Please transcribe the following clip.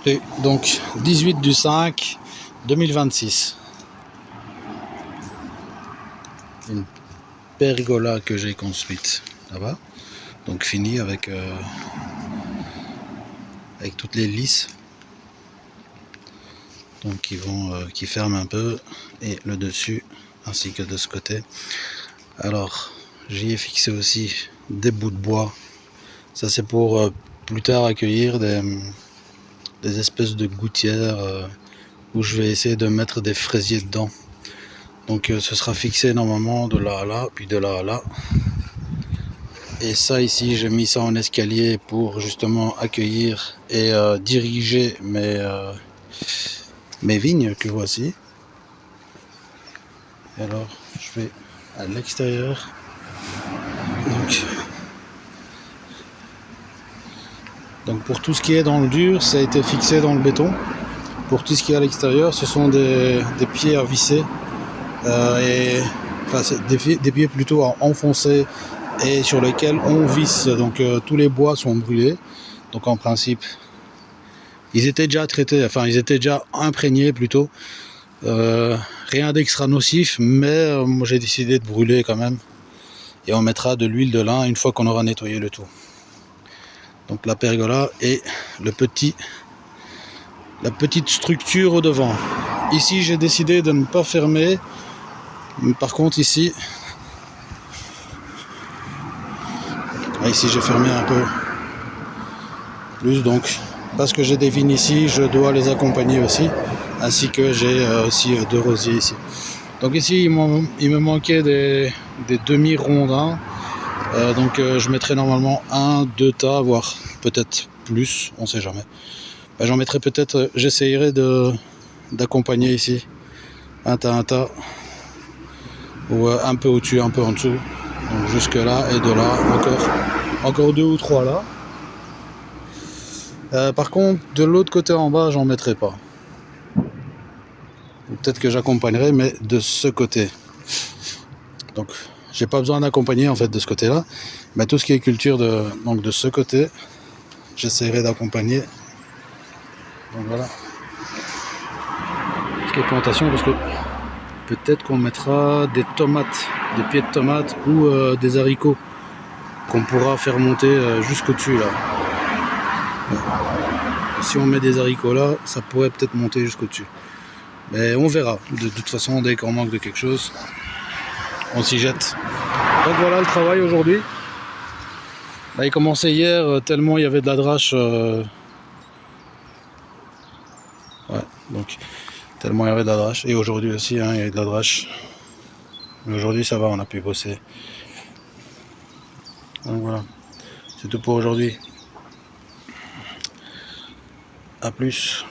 Et donc 18 du 5 2026. Une pergola que j'ai construite là-bas. Donc fini avec toutes les lisses. Donc qui ferment un peu, et le dessus ainsi que de ce côté. Alors j'y ai fixé aussi des bouts de bois. Ça c'est pour plus tard accueillir des espèces de gouttières où je vais essayer de mettre des fraisiers dedans. Donc ce sera fixé normalement de là à là, puis de là à là. Et ça ici, j'ai mis ça en escalier pour justement accueillir et diriger mes vignes que voici. Et alors je vais à l'extérieur. Donc pour tout ce qui est dans le dur, ça a été fixé dans le béton. Pour tout ce qui est à l'extérieur, ce sont des pieds à visser. Des pieds plutôt à enfoncer et sur lesquels on visse. Donc tous les bois sont brûlés. Donc en principe, ils étaient déjà traités, enfin ils étaient déjà imprégnés plutôt. Rien d'extra nocif, mais moi j'ai décidé de brûler quand même. Et on mettra de l'huile de lin une fois qu'on aura nettoyé le tout. Donc la pergola et la petite structure au devant. Ici j'ai décidé de ne pas fermer. Par contre ici j'ai fermé un peu plus, donc parce que j'ai des vignes ici, je dois les accompagner aussi, ainsi que j'ai aussi deux rosiers ici. Donc ici il me manquait des demi-rondins, donc je mettrai normalement 1-2 tas, voire peut-être plus, on sait jamais. J'en mettrai peut-être, j'essayerai d'accompagner ici un tas, ou un peu au-dessus, un peu en dessous. Donc jusque là et de là encore 2 ou 3 là. Par contre de l'autre côté en bas j'en mettrai pas. Peut-être que j'accompagnerai, mais de ce côté. Donc j'ai pas besoin d'accompagner en fait de ce côté là, mais tout ce qui est culture donc de ce côté, j'essaierai d'accompagner. Donc voilà. Ce qui est plantation, parce que peut-être qu'on mettra des tomates, des pieds de tomates ou des haricots qu'on pourra faire monter jusqu'au dessus là. Ouais. Si on met des haricots là, ça pourrait peut-être monter jusqu'au dessus. Mais on verra. De toute façon, dès qu'on manque de quelque chose, on s'y jette. Donc voilà le travail aujourd'hui. Là, il commençait hier tellement il y avait de la drache. Ouais, donc tellement il y avait de la drache. Et aujourd'hui aussi, hein, il y a de la drache. Mais aujourd'hui ça va, on a pu bosser. Donc voilà, c'est tout pour aujourd'hui. A plus.